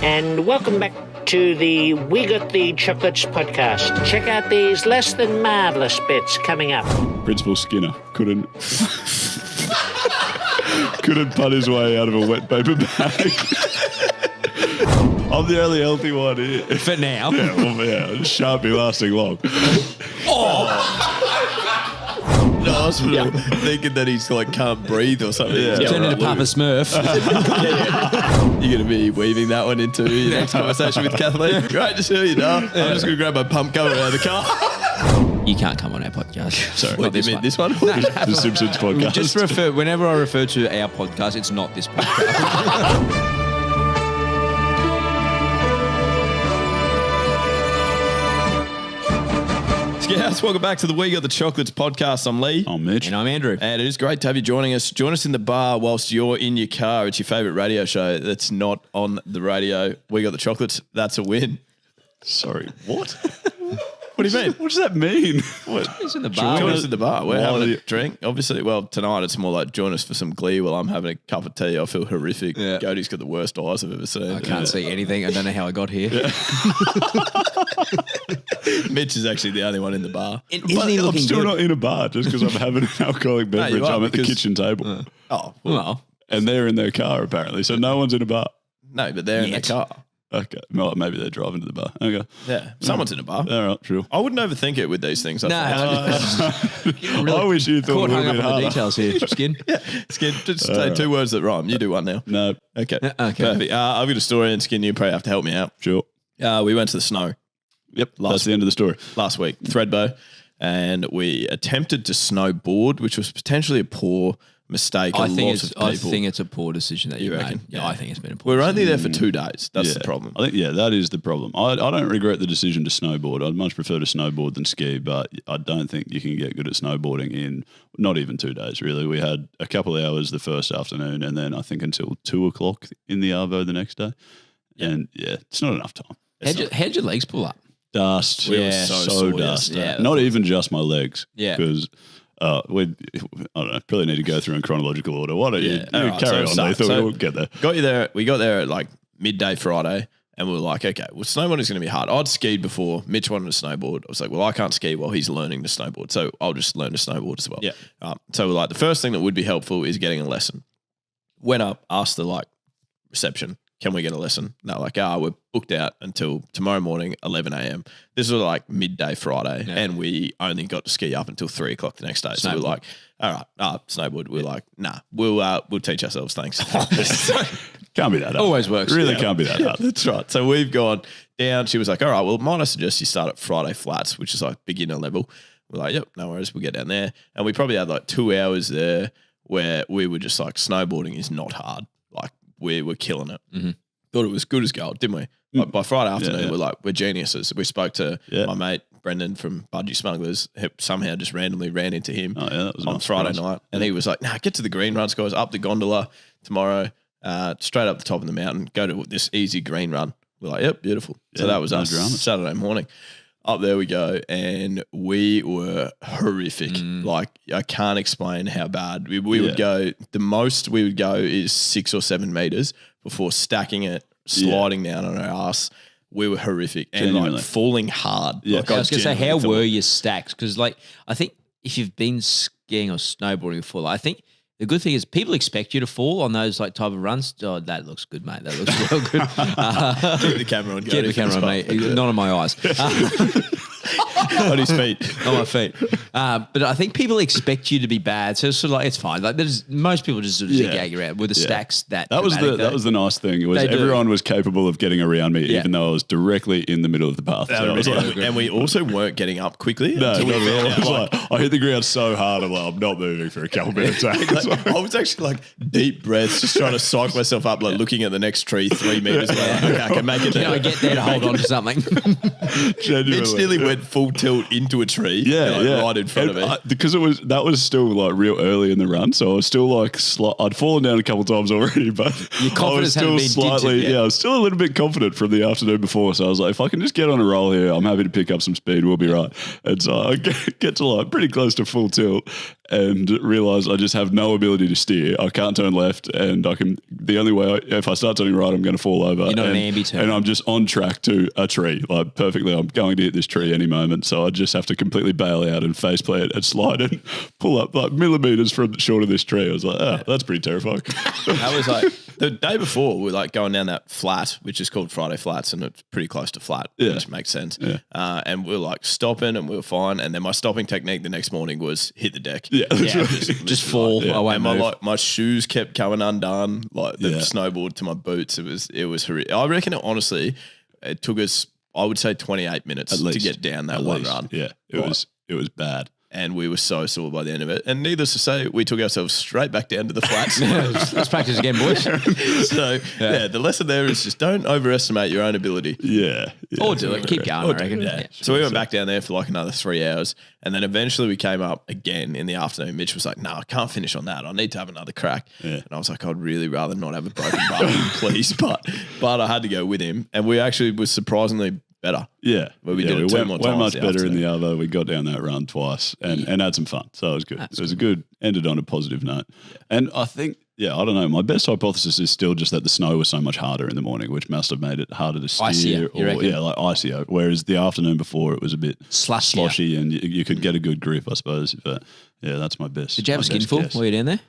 and welcome back to the We Got the Chocolates podcast. Check out these less than marvellous bits coming up. Principal Skinner couldn't putt his way out of a wet paper bag. I'm the only healthy one here. For now. Yeah, well, yeah, it shan't be lasting long. No, I was thinking that he's like can't breathe or something. Yeah. Turn into Papa Smurf. You're going to be weaving that one into your next conversation with Kathleen. Great to see you, Dar. I'm just going to grab my pump cover out of the car. You can't come on our podcast. Sorry, what, do you mean this one? The Simpsons podcast. Just whenever I refer to our podcast, it's not this podcast. Scouts, welcome back to the We Got the Chocolates podcast. I'm Leigh. I'm Mitch. And I'm Andrew. And it is great to have you joining us. Join us in the bar whilst you're in your car. It's your favourite radio show that's not on the radio. We Got the Chocolates. That's a win. Sorry, what? What do you mean? What does that mean? It's in the bar. Join us in the bar. We're having a drink. Obviously, well, tonight it's more like join us for some glee while I'm having a cup of tea. I feel horrific. Yeah. Gode's got the worst eyes I've ever seen. I can't see anything. I don't know how I got here. Yeah. Mitch is actually the only one in the bar. Isn't he looking I'm still good? not in a bar just because I'm having an alcoholic beverage. are, I'm at the because- kitchen table. Oh, Well, And they're in their car, apparently. So no one's in a bar. no, but they're in their Yet. car. Okay. Well, maybe they're driving to the bar. Okay. Yeah, someone's in a bar. All right, sure. I wouldn't overthink it with these things. I think. I wish you thought caught a hung little up bit on the harder. details here, Skin. Skin, just say two words that rhyme. You do one now. No, Okay. Okay. Perfect. I've got a story, and Skin, you probably have to help me out. sure. We went to the snow Yep, that's the end of the story. last week, Threadbow, and we attempted to snowboard, which was potentially a poor mistake. I of think lots it's. of people. I think it's a poor decision that you made. reckon? Yeah, Yeah. I think it's been a poor. we were only decision. there for 2 days. That's the problem. I think, that is the problem. I don't regret the decision to snowboard. I'd much prefer to snowboard than ski, but I don't think you can get good at snowboarding in not even 2 days, really. We had a couple of hours the first afternoon and then I think until 2 o'clock in the Arvo the next day. And it's not enough time. How'd your legs pull up? Dust. We were Yeah, so so sore dust. yesterday. Not even just my legs. Yeah. Because I don't know, probably need to go through in chronological order. Why don't you All right, carry so on? They thought so- we'll get there. Got you there. We got there at like midday Friday, and we were like, okay, well, snowboarding's going to be hard. I'd skied before. Mitch wanted to snowboard. I was like, well, I can't ski while he's learning to snowboard, so I'll just learn to snowboard as well. Yeah. So we're like, the first thing that would be helpful is getting a lesson. Went up, asked the reception, can we get a lesson? And they're like, we're booked out until tomorrow morning, 11 a.m. This was like midday Friday, and we only got to ski up until 3 o'clock the next day. So we're like, all right, snowboard. We're like, nah, we'll teach ourselves. Thanks. Can't be that hard. Always works. Really can't be that hard. That's right. So we've gone down. She was like, all right, well, might I suggest you start at Friday Flats, which is like beginner level. We're like, yep, no worries. We'll get down there. And we probably had like 2 hours there where we were just like, snowboarding is not hard. Like we were killing it. Mm-hmm. Thought it was good as gold, didn't we? Like, by Friday afternoon, we're geniuses. We spoke to my mate, Brendan from Budgie Smugglers, who somehow just randomly ran into him That was a on nice Friday surprise. night. And he was like, get to the green runs, guys, up the gondola tomorrow, straight up the top of the mountain, go to this easy green run. We're like, yep, beautiful. So that was no us dramas. Saturday morning. Up there we go, and we were horrific. Like, I can't explain how bad. We would go, the most we would go is 6 or 7 meters before stacking it, sliding down on our ass. We were horrific and Genuinely. like falling hard. Yeah. Like, I was going to say, how genuinely were felt- your stacks? Because, like, I think if you've been skiing or snowboarding before, like, I think the good thing is people expect you to fall on those like type of runs. Oh, that looks good, mate. That looks real good. Keep the camera on. Get the camera on, mate. Not on my eyes. On his feet. On my feet. But I think people expect you to be bad, so it's sort of like it's fine. Like most people just sort of zigzag around with the stacks. That was the nice thing. It was They do. everyone was capable of getting around me, Yeah. even though I was directly in the middle of the path. So I was like, And we also weren't getting up quickly. no, until not we at all. found I out, was like, like, I hit the ground so hard, I'm like, I'm not moving for a couple minutes. like, I was actually like deep breaths, just trying to psych myself up, like looking at the next tree 3 meters away. Like, okay, I can make it Can there. I get there to hold on to something? Genuinely. Mitch nearly went full tilt into a tree. Right in front of me. Because that was still like real early in the run, so I was still like I'd fallen down a couple of times already, but Your I was confidence hadn't still been dented slightly, yet. I was still a little bit confident from the afternoon before. So I was like, if I can just get on a roll here, I'm happy to pick up some speed. We'll be right. And so I get to like pretty close to full tilt and realize I just have no ability to steer. I can't turn left, and I can the only way, if I start turning right, I'm going to fall over. You're not an ambi turn. And I'm just on track to a tree, like perfectly. I'm going to hit this tree any moment. So I just have to completely bail out and face plant and slide and pull up like millimeters from short of this tree. I was like, oh, that's pretty terrifying. I was like, the day before, we were like going down that flat, which is called Friday Flats, and it's pretty close to flat, which makes sense. Yeah. And we were like stopping and we were fine. And then my stopping technique the next morning was hit the deck. Yeah. Just fall. Yeah. I won't And move. my shoes kept coming undone, like the snowboard to my boots. It was horrific. I reckon it took us, I would say 28 minutes to get down that one run. Yeah. It was bad. And we were so sore by the end of it. And needless to say, we took ourselves straight back down to the flats. Let's practice again, boys. So, the lesson there is just don't overestimate your own ability. Yeah. Or do it. Keep going, I reckon. Yeah. So we went back down there for like another 3 hours. And then eventually we came up again in the afternoon. Mitch was like, no, I can't finish on that. I need to have another crack. Yeah. And I was like, I'd really rather not have a broken bum, please. But I had to go with him. And we actually was surprisingly better. Yeah. Well, we did it two more times. Went much the better in afternoon. the other. We got down that run twice and had some fun. So it was good. It was a good, ended on a positive note. Yeah. And I think, I don't know. My best hypothesis is still just that the snow was so much harder in the morning, which must have made it harder to steer. Icier, you reckon? Like icier. Whereas the afternoon before it was a bit Slushier. sloshy and you could get a good grip, I suppose. But yeah, that's my best. Did you have my a skin best full guess. while you were down there?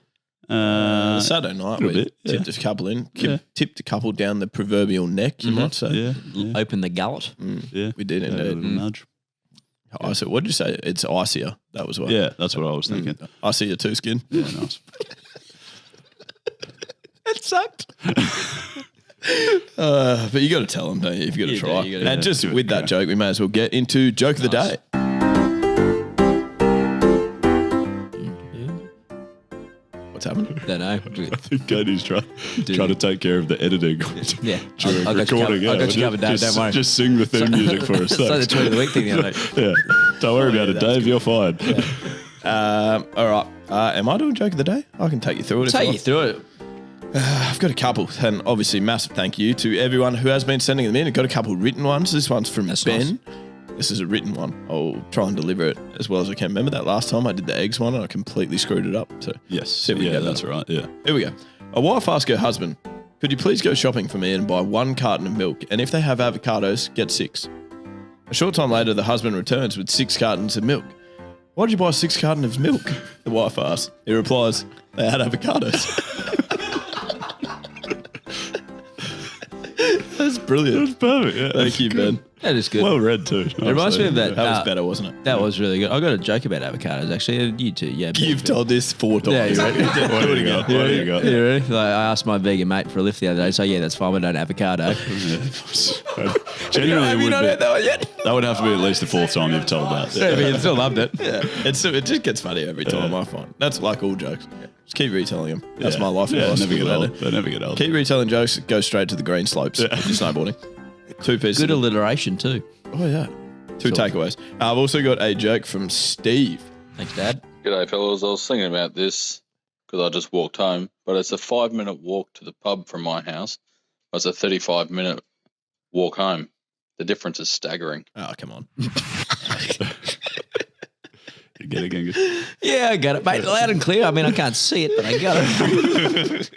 Saturday night, little we bit, yeah. tipped a couple in. Tipped a couple down the proverbial neck, you might say. Yeah. Open the gullet. Yeah. We did Had a indeed. little nudge. So what did you say? It's icier. That was what. Yeah, that's what I was thinking. Icier too, skin. Yeah, nice. It sucked. But you got to tell them, don't you? You've got to try. You gotta- And just give it with a that go. joke, we may as well get into joke of the day. What's happening? Don't know. I think Cody's trying to take care of the editing Yeah. during I got you recording. covered. I got you covered, Dave. Don't worry. Just sing the theme music for us. It's like the thanks. tweet of the week thing the other day. Yeah. Don't worry about it, Dave. You're fine. All right. Am I doing joke of the day? I can take you through it. Take you through it. I've got a couple, and obviously massive thank you to everyone who has been sending them in. I've got a couple written ones. This one's from Ben. nice. This is a written one. I'll try and deliver it as well as I can. Remember that last time I did the eggs one and I completely screwed it up? So Yes. see if we can Yeah, get that that's up. right. Yeah. Here we go. A wife asked her husband, could you please go shopping for me and buy 1 carton of milk? And if they have avocados, get 6. A short time later, the husband returns with 6 cartons of milk. Why did you buy 6 cartons of milk? The wife asks. He replies, they had avocados. That's brilliant. That's perfect. Yeah. Thank you, Ben. That is good. Well read too. it reminds me of that. That was better, wasn't it? That was really good. I got a joke about avocados actually. You too. Yeah. You've told this 4 times. Yeah, you're right. What do you got? What do you got? You ready? Like, I asked my vegan mate for a lift the other day. So yeah, that's fine. We don't have avocado. Genuinely Have you would not be- heard that one yet? That would have to be at least the 4th time you've told that. I mean, still loved it. Yeah. It just gets funny every time, I find. That's like all jokes. Just keep retelling them. That's Yeah. my life. Yeah, philosophy never get about old. it. They never get old. Keep retelling jokes, go straight to the green slopes of snowboarding. 2 pieces. Good alliteration too. Oh, yeah. 2 takeaways. I've also got a joke from Steve. Thanks, Dad. G'day, fellas. I was thinking about this because I just walked home, but it's a 5-minute walk to the pub from my house. It's a 35-minute walk home. The difference is staggering. Oh, come on. You get it, Genghis? Yeah, I got it, mate. Loud and clear. I mean, I can't see it, but I got it.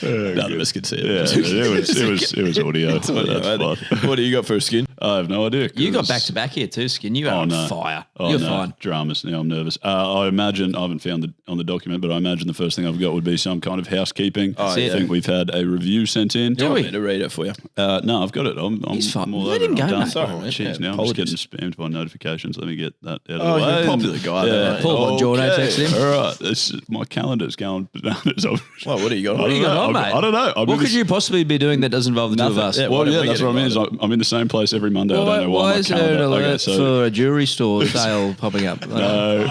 None of us could see it. Yeah, it was audio. That's That's fun. What do you got for a skin? I have no idea. You got 'cause- back to back here too, Skin. You are on fire. Oh, You're no. fine. Dramas. Now I'm nervous. I imagine, I haven't found on the document, but I imagine the first thing I've got would be some kind of housekeeping. Oh, yeah. I think we've had a review sent in. Do I we? want me to read it for you. No, I've got it. I'm He's fine. I'm all Let over him it. go, I'm done. mate. Sorry, Oh, mate. jeez, Yeah, now I'm just getting apologies. spammed by notifications. Let me get that out of Oh, the way. you're a popular guy there, mate. Paul Bongiorno texted him. All right. My calendar's going bananas. Well, what do you got? What do you got on, mate? I don't know. What could you possibly be doing that doesn't involve the two of us? Yeah, Well, why yeah, don't we that's get what I mean. Is invited? I'm in the same place every Monday. I don't know why Why my is there an calendar. alert Okay, so for a jewelry store sale popping up? no.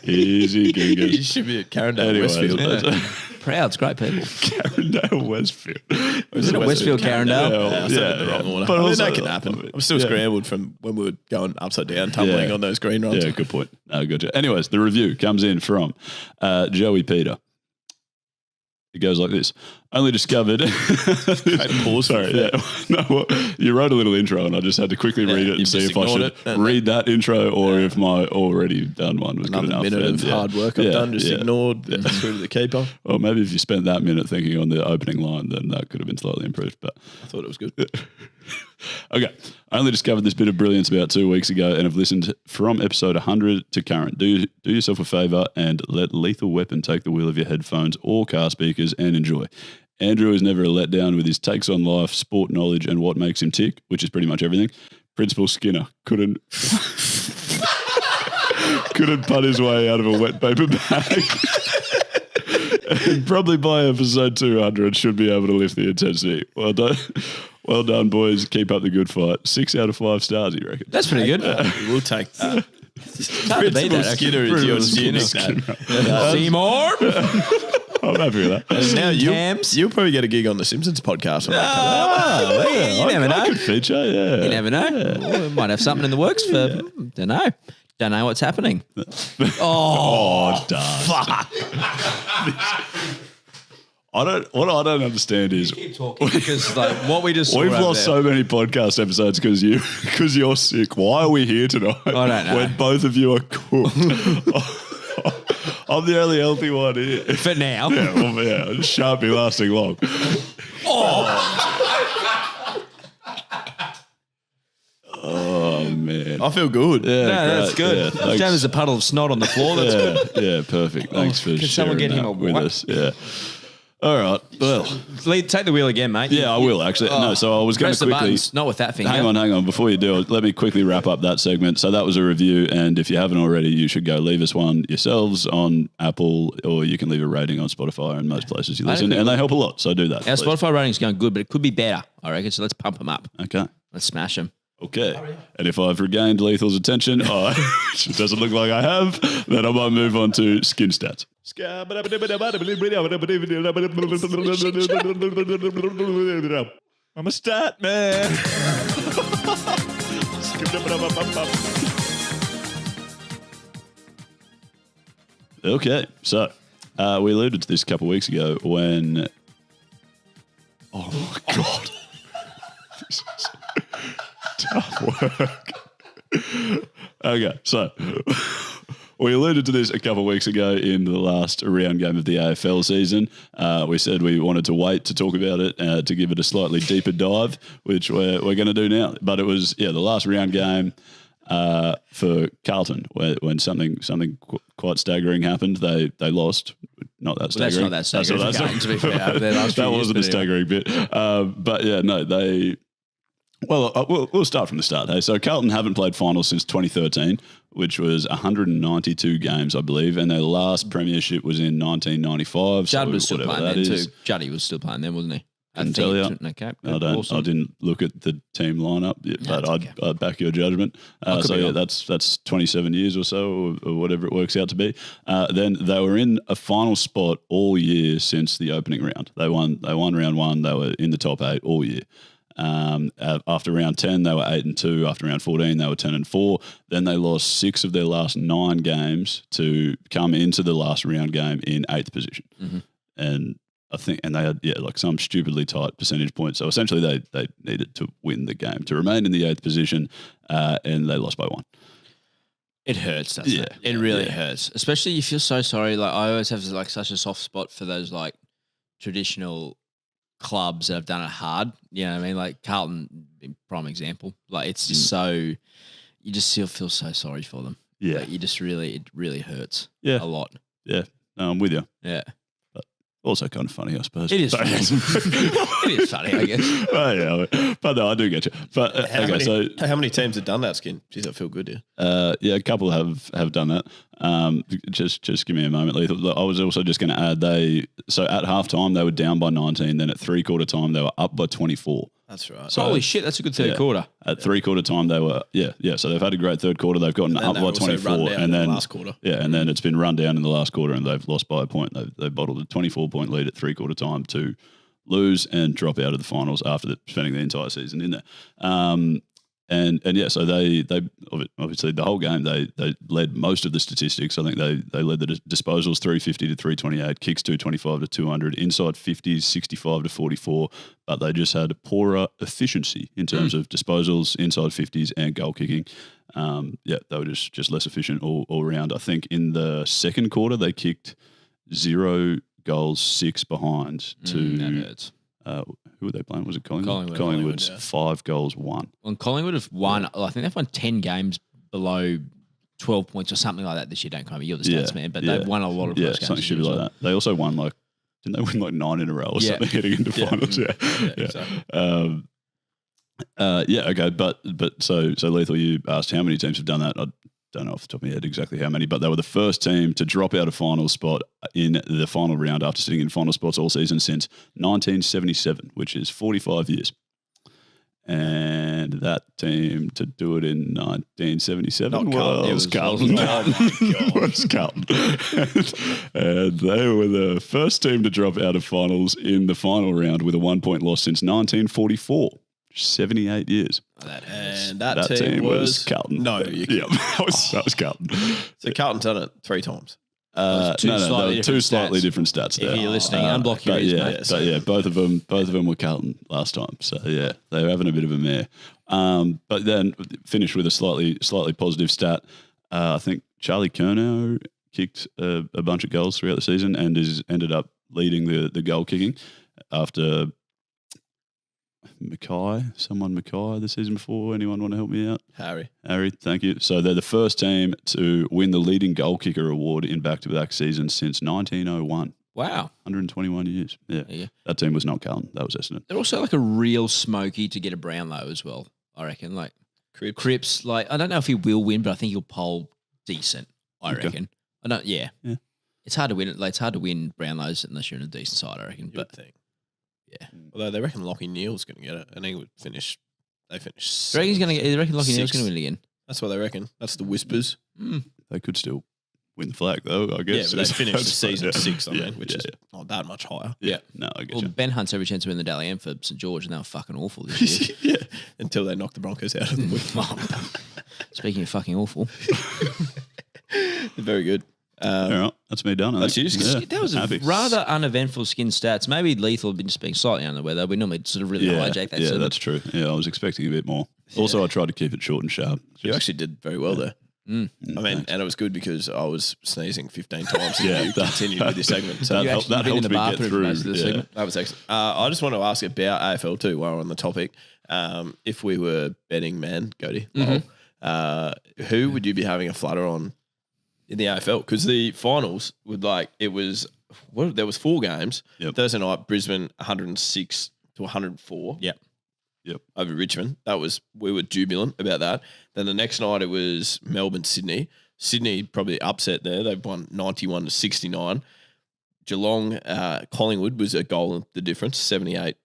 Easy, You Genghis. should be at Carindale, Anyways, Westfield. Proud, it's great people. Carindale, Westfield. Isn't it Westfield, Carindale? Yeah, I said it the wrong order. But I mean, also- that can happen. I'm still Yeah. scrambled from when we were going upside down, tumbling on those green runs. Yeah, good point. No, gotcha. Anyways, the review comes in from Joey Peter. It goes like this. only discovered. Pause. Sorry, yeah. No, well, you wrote a little intro, and I just had to quickly read it and see if I should read that intro or if my already done one was good enough. Minute of hard work I've done, just ignored through to the keeper. Well, maybe if you spent that minute thinking on the opening line, then that could have been slightly improved. But I thought it was good. Okay. I only discovered this bit of brilliance about 2 weeks ago and have listened from episode 100 to current. Do yourself a favour and let Lethal Weapon take the wheel of your headphones or car speakers and enjoy. Andrew is never a letdown with his takes on life, sport knowledge, and what makes him tick, which is pretty much everything. Principal Skinner couldn't putt his way out of a wet paper bag. And probably by episode 200 should be able to lift the intensity. Well done, boys. Keep up the good fight. 6 out of 5 stars, you reckon? That's pretty good. We'll take that. Principal Skinner is your nickname. Seymour. I'm happy with that. And now you'll probably get a gig on the Simpsons podcast. When You never know. I could feature, yeah. You never know. Well, we might have something in the works for, don't know. Don't know what's happening. Oh, fuck. What I don't understand is Keep talking because like what we just saw we've over lost there. so many podcast episodes because you're sick. Why are we here tonight? I don't know. When both of you are cooked. I'm the only healthy one here. For now. Yeah, it shan't be lasting long. Oh man, I feel good. yeah, No, that's great. good. Yeah, thanks. Damn, there's a puddle of snot on the floor. That's good. Yeah, perfect. Thanks for can someone sharing get him that a with wipe? us. Yeah. All right. Well, Lee, take the wheel again, mate. yeah, I will actually. No, so I was going Press to the quickly. buttons, not with that finger. Hang on. Before you do it, let me quickly wrap up that segment. So that was a review, and if you haven't already, you should go leave us one yourselves on Apple, or you can leave a rating on Spotify and most places you listen, and they help a lot. So do that. Our please. Spotify rating's going good, but it could be better, I reckon. So let's pump them up. Okay. Let's smash them. Okay. And if I've regained Lethal's attention, which it doesn't look like I have, then I might move on to skin stats. I'm a stat man. Okay, so we alluded to this a couple of weeks ago when. Oh my God. This is tough work. Okay, so we alluded to this a couple of weeks ago in the last round game of the AFL season. We said we wanted to wait to talk about it to give it a slightly deeper dive, which we're going to do now. But it was the last round game for Carlton when something quite staggering happened. They lost. Not that staggering. That's not that staggering. That's To be fair, over their last few that years, wasn't a but anyway. staggering bit. But yeah, no, they. Well, we'll start from the start. Hey, so Carlton haven't played finals since 2013, which was 192 games, I believe, and their last premiership was in 1995. Judd so was still whatever playing that then is. too. Juddy was still playing then, wasn't he? Couldn't tell you. Okay. I Awesome. didn't look at the team lineup, but I'd back your judgment. So yeah, that's 27 years or so, or whatever it works out to be. Then they were in a final spot all year since the opening round. They won round one. They were in the top 8 all year. After round 10, they were 8-2. After round 14, they were 10-4. Then they lost 6 of their last 9 games to come into the last round game in 8th position. Mm-hmm. And I think, and they had like some stupidly tight percentage points. So essentially, they needed to win the game to remain in the 8th position, and they lost by 1. It hurts, doesn't it? It really hurts. Especially you feel so sorry. Like I always have like such a soft spot for those like traditional clubs that have done it hard. You know what I mean? Like Carlton, prime example. Like it's just so you just feel so sorry for them. Yeah. Like it really hurts. Yeah. A lot. Yeah. No, I'm with you. Yeah. Also kind of funny, I suppose. It is funny. It is funny, I guess. Well, yeah, but no, I do get you. But How many teams have done that, Skin? Geez, I feel good, yeah. Yeah, a couple have done that. Just give me a moment, Lethal. I was also just going to add so at halftime they were down by 19, then at 3/4 time they were up by 24. That's right. So, holy shit, that's a good third quarter. At 3/4 time they were so they've had a great third quarter. They've gotten up by 24, and then last quarter. Yeah, and then it's been run down in the last quarter, and they've lost by a point. They've bottled a 24-point lead at 3/4 time to lose and drop out of the finals after spending the entire season in there. And yeah, so they obviously the whole game they led most of the statistics. I think they led the disposals 350 to 328, kicks 225 to 200, inside 50s 65 to 44. But they just had poorer efficiency in terms of disposals, inside 50s, and goal kicking. They were just less efficient all around. I think in the second quarter they kicked 0 goals, 6 behind to. That hurts. Who were they playing? Was it Collingwood? Collingwood's 5 goals, 1. Well, Collingwood have won. I think they've won 10 games below 12 points or something like that this year. Don't quote me, you're the stats man, but they've won a lot of close games. Something should be like that. They also won didn't they win 9 in a row or something heading into finals? Exactly. Okay, but so Lethal, you asked how many teams have done that. I don't know off the top of my head exactly how many, but they were the first team to drop out of final spot in the final round after sitting in final spots all season since 1977, which is 45 years. And that team to do it in 1977 was Carlton. Was Carlton. And they were the first team to drop out of finals in the final round with a 1-point loss since 1944. 78 years. And that team was Carlton. No, that was Carlton. So Carlton's done it 3 times. Two slightly different stats there. If you're listening, unblock your ears, mate. Both of them were Carlton last time. So yeah, they were having a bit of a mare. But then finished with a slightly positive stat. I think Charlie Curnow kicked a bunch of goals throughout the season and ended up leading the goal kicking after Mackay the season before. Anyone want to help me out? Harry, thank you. So they're the first team to win the leading goal kicker award in back-to-back seasons since 1901. Wow. 121 years. Yeah. That team was not Carlton. That was Essendon. They're also like a real smoky to get a Brownlow as well, I reckon. Like Cripps, I don't know if he will win, but I think he'll poll decent, I reckon. Yeah. It's hard to win. It's hard to win Brownlows unless you're in a decent side, I reckon. Good thing. Yeah. Although they reckon Lachie Neale's going to get it, and he would finish. They finished. Do you reckon Lachie Neale's going to win it again? That's what they reckon. That's the whispers. They could still win the flag, though, I guess. Yeah, but they finished the season 6th, which is not that much higher. Yeah. No, I guess. Well, Ben Hunt's every chance to win the Dally M for St George, and they were fucking awful this year. Until they knocked the Broncos out of the week. Speaking of fucking awful. They're very good. All right, that's me done. That's you. That was a rather uneventful skin stats. Maybe Lethal had been just being slightly under the weather. We normally sort of really hijack that. Yeah, that's true. Yeah, I was expecting a bit more. Also, I tried to keep it short and sharp. You actually did very well there. I mean, and it was good because I was sneezing 15 times and you continued with your segment. So that helped me get through. That was excellent. I just want to ask about AFL too while we're on the topic. If we were betting men, Gode, who would you be having a flutter on in the AFL? Because the finals would there was 4 games. Yep. Thursday night, Brisbane 106 to 104. Yep. Over Richmond. We were jubilant about that. Then the next night it was Melbourne, Sydney. Sydney probably upset there. They've won 91 to 69. Geelong, Collingwood was a goal in the difference, 78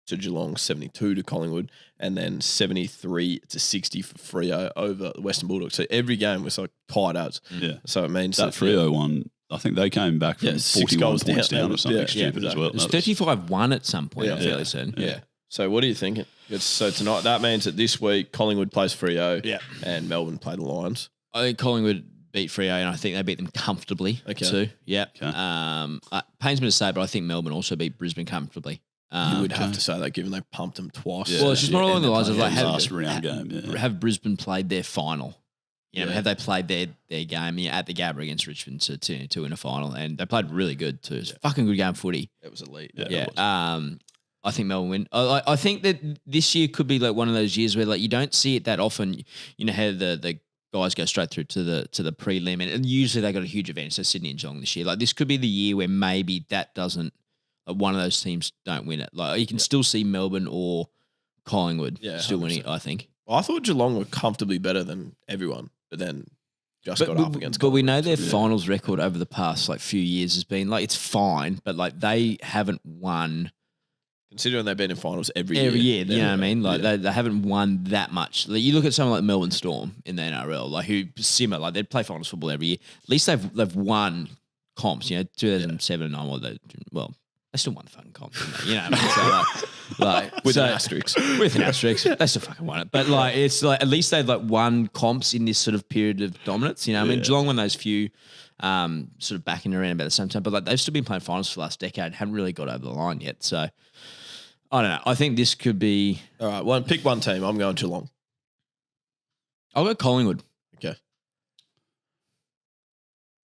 to Geelong, 72 to Collingwood, and then 73 to 60 for Freo over the Western Bulldogs. So every game was like tight as. Yeah. So it means that Freo one, I think they came back from 41 points down or something stupid as well. It was 35-1 at some point, I'm fairly certain. Yeah. So what are you thinking? So tonight, that means that this week Collingwood plays Freo and Melbourne play the Lions. I think Collingwood beat Freo, and I think they beat them comfortably too. Yeah. Okay. Pains me to say, but I think Melbourne also beat Brisbane comfortably. You would have to say that, given they pumped them twice. Yeah. Well, it's just more along the lines of last round game. Have Brisbane played their final? Have they played their game at the Gabba against Richmond to win a final? And they played really good too. It's a fucking good game of footy. It was elite. I think Melbourne win. I think that this year could be like one of those years where like you don't see it that often. You know how the guys go straight through to the prelim, and usually they got a huge advantage. So Sydney and Geelong this year, like this could be the year where maybe that doesn't. One of those teams don't win it. Like you can still see Melbourne or Collingwood still 100%. Winning. I think. Well, I thought Geelong were comfortably better than everyone, but then got up against. But we know their finals record over the past like few years has been like it's fine, but like they haven't won. Considering they've been in finals every year. You know what I mean? Like they haven't won that much. Like, you look at someone like Melbourne Storm in the NRL, like who similar, like they play finals football every year. At least they've won comps. 2007 and 9. they still won the fucking comp, didn't they? You know what I mean? So like With an asterisk. With an asterisk. They still fucking won it. But like it's like at least they've like won comps in this sort of period of dominance. You know what I mean? Geelong won those few sort of back in around about the same time. But like they've still been playing finals for the last decade and haven't really got over the line yet. So I don't know. I think this could be All right, pick one team. I'm going Geelong. I'll go Collingwood. Okay.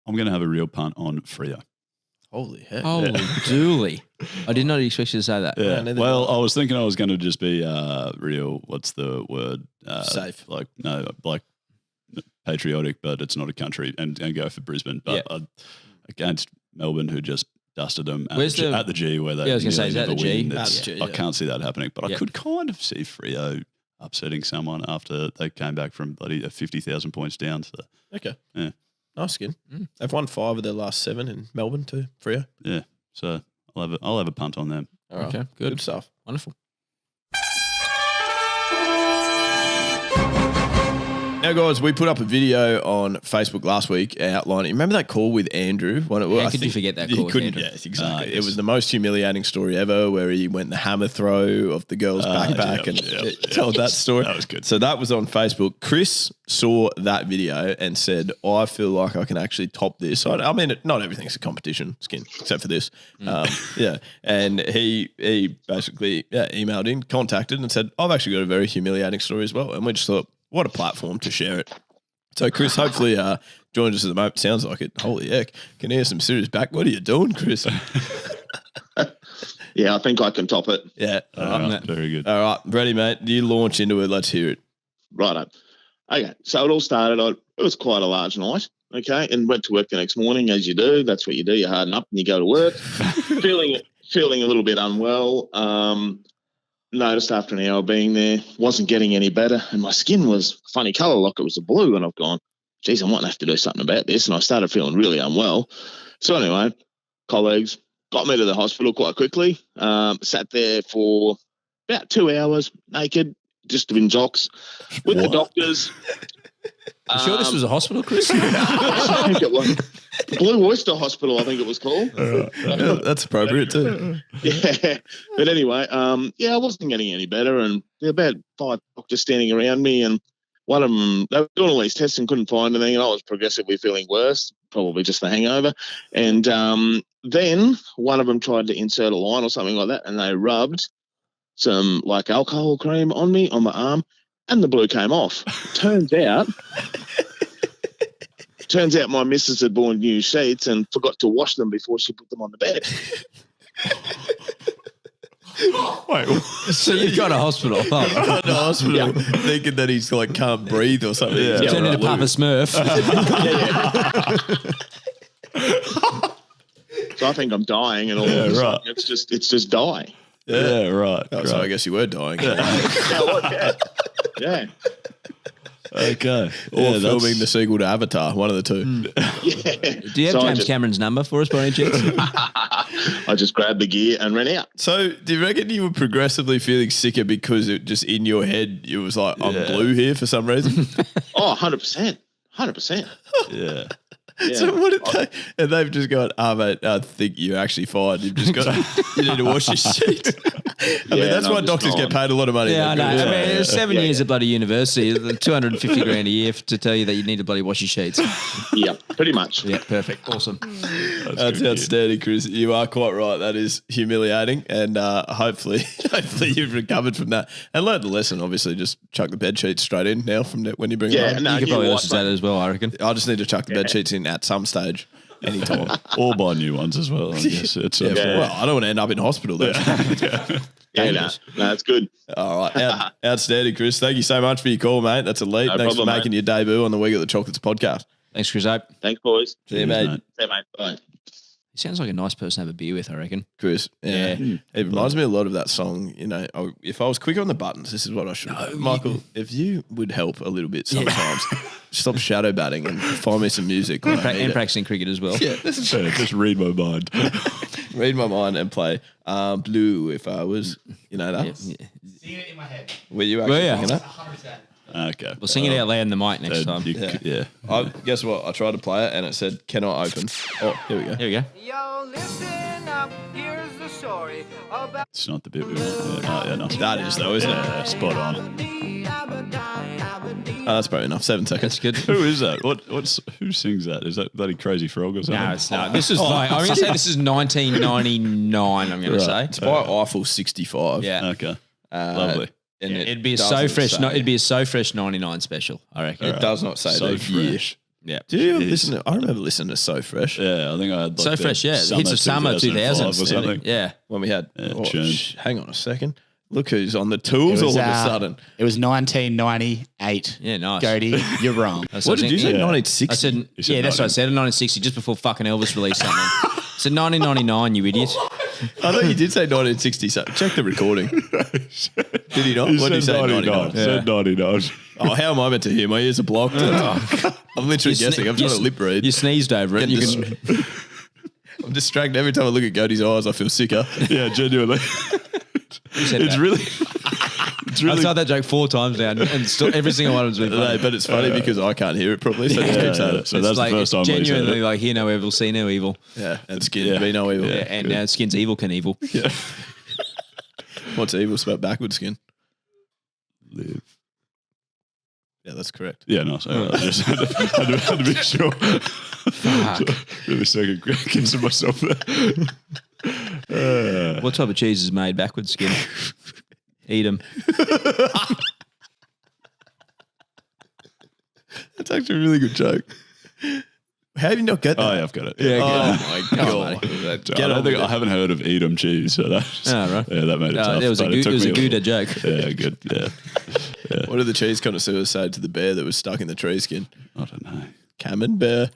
I'm going to have a real punt on Freo. Holy heck. Holy dooly. I did not expect you to say that. Yeah. neither Well, I was thinking I was going to just be real. What's the word? Safe. Like no, like patriotic, but it's not a country, and go for Brisbane. But against Melbourne, who just dusted them at the G, where they I was going to say, is that never the G? win. I can't see that happening, but I could kind of see Freo upsetting someone after they came back from bloody 50,000 points down. So Okay. yeah. Nice skin. They've won 5 of their last 7 in Melbourne too, Freo. Yeah. So I'll have a punt on them. All right. Okay, good stuff. Wonderful. Now, guys, we put up a video on Facebook last week outlining. Remember that call with Andrew? How could you forget that call with Andrew? Yes, exactly. It was the most humiliating story ever, where he went the hammer throw of the girl's backpack and told that story. That was good. So that was on Facebook. Chris saw that video and said, "I feel like I can actually top this." I mean, not everything's a competition, Skin, except for this. And he basically emailed in, contacted, and said, "I've actually got a very humiliating story as well." And we just thought, what a platform to share it. So Chris hopefully joins us at the moment. Sounds like it. Holy heck. Can hear some serious back. What are you doing, Chris? Yeah, I think I can top it. Yeah. All right, very good. All right. Ready, mate. You launch into it. Let's hear it. Righto. Okay, so it all started, it was quite a large night, okay, and went to work the next morning, as you do. That's what you do. You harden up and you go to work. feeling a little bit unwell. Noticed after an hour being there, wasn't getting any better, and my skin was a funny colour, like it was a blue, and I've gone, geez, I might have to do something about this, and I started feeling really unwell. So anyway, colleagues got me to the hospital quite quickly, sat there for about 2 hours naked, just in jocks with the doctors. You sure this was a hospital, Chris? I think it was Blue Oyster Hospital, I think it was called. Yeah, that's appropriate too. Yeah. But anyway, I wasn't getting any better, and there were about 5 doctors standing around me, and one of them, they were doing all these tests and couldn't find anything, and I was progressively feeling worse, probably just the hangover. And then one of them tried to insert a line or something like that, and they rubbed some like alcohol cream on me, on my arm, and the blue came off. Turns out my missus had bought new sheets and forgot to wash them before she put them on the bed. Wait, So you've got a hospital. Thinking that he's like can't breathe or something. Yeah. Turned into Papa Smurf. So I think I'm dying, and all of a sudden it's just die. yeah, right. Oh, so I guess you were dying. Yeah. Okay. Or filming the sequel to Avatar, one of the two. Yeah. Do you have So James Cameron's number for us by any chance? I just grabbed the gear and ran out. So do you reckon you were progressively feeling sicker because it just in your head, it was like, I'm blue here for some reason? Oh, 100%. 100%. Yeah. Yeah. So what did they? And they've just gone, mate, I think you're actually fine. You've just got, you need to wash your sheets. I mean, that's why doctors get paid a lot of money. Yeah, I know. Good. I mean, it's 7 years at bloody university, 250 grand a year to tell you that you need to bloody wash your sheets. Yeah, pretty much. Yeah, perfect. Awesome. That's outstanding, Chris. You are quite right. That is humiliating, and hopefully you've recovered from that and learned the lesson. Obviously, just chuck the bed sheets straight in now from when you bring them home. No, You could probably what, listen to that as well, I reckon. I just need to chuck the bed sheets in at some stage, anytime. Or buy new ones as well, I guess. It's Well, I don't want to end up in hospital though. no, it's good. All right. Outstanding, Chris. Thank you so much for your call, mate. That's elite. No Thanks problem, for making your debut on the We Got the Chocolates podcast. Thanks, Chris Hope. Thanks, boys. See you, mate. See you, mate. Bye. He sounds like a nice person to have a beer with, I reckon. Chris. Yeah. It reminds me a lot of that song, you know, if I was quicker on the buttons, this is what I should have. Michael, if you would help a little bit sometimes, stop shadow batting and find me some music. And practicing cricket as well. Yeah, just read my mind. read my mind and play Blue if I was, you know that. Yeah. Sing it in my head. Were you actually yeah. thinking that? 100%. Okay. We'll sing it out loud in the mic next time. Yeah. Guess what? I tried to play it and it said, cannot open. Oh, here we go. Here we go. Yo, listen up. Now, here's the story about... It's not the bit we want. Yeah, no. That is though, isn't it? Yeah, spot on. Oh, that's probably enough. 7 seconds. That's good. Who is that? Who sings that? Is that bloody Crazy Frog or something? No, it's not. This is like, I'm going to say this is 1999, I'm going to say. It's by Eiffel 65. Yeah. Okay. Lovely. And Yeah, it it'd be a doesn't so fresh. say- No, it'd be a so fresh 99 special, I reckon. It does not say So the year. fresh. Yeah. Do you Jeez. listen to? I remember listening to So Fresh Yeah, I think I had like So the fresh, yeah. Hits of summer 2000 or something. Yeah. when we had. tune. Hang on a second. Look who's on the tools all of a sudden. It was 1998. Yeah, nice. Gode, you're wrong. That's What did you say? Yeah. 1960. I said, You said yeah, that's what I 19. said. 1960, just before fucking Elvis released something. I said 1999, you idiot. I thought you did say 1960. So check the recording. Did he not? What did he say? 99. Said 99. Oh, how am I meant to hear? My ears are blocked. I'm literally guessing. I'm trying to lip read. You sneezed over it. Get You this- can, I'm distracted every time I look at Cody's eyes. I feel sicker. Yeah, genuinely. said It's that. really. It's I've really. told that joke 4 times now, and still every single one of them's been No, funny. but it's funny because I can't hear it properly. So just keep saying it. So that's like, the first time we said genuinely it. like hear no evil, see no evil. Yeah, and skin Yeah. be no evil. Yeah, and now skin's evil can evil. Yeah. What's evil? Spelled backwards skin. Live. Yeah, that's correct. Yeah, no, sorry. I just had to be sure. Really second guessing myself there. What type of cheese is made backwards skin? Eat them. That's actually a really good joke. How have you not get that? Oh, yeah, I've got it. Yeah, Oh good. my Come on, god! buddy. I don't think I haven't heard of Edam cheese, so that's Oh, right. yeah, that made it tough. It was a but took me Gouda joke. Yeah, good. Yeah, What did the cheese connoisseur say to the bear that was stuck in the tree skin? I don't know. Camembert.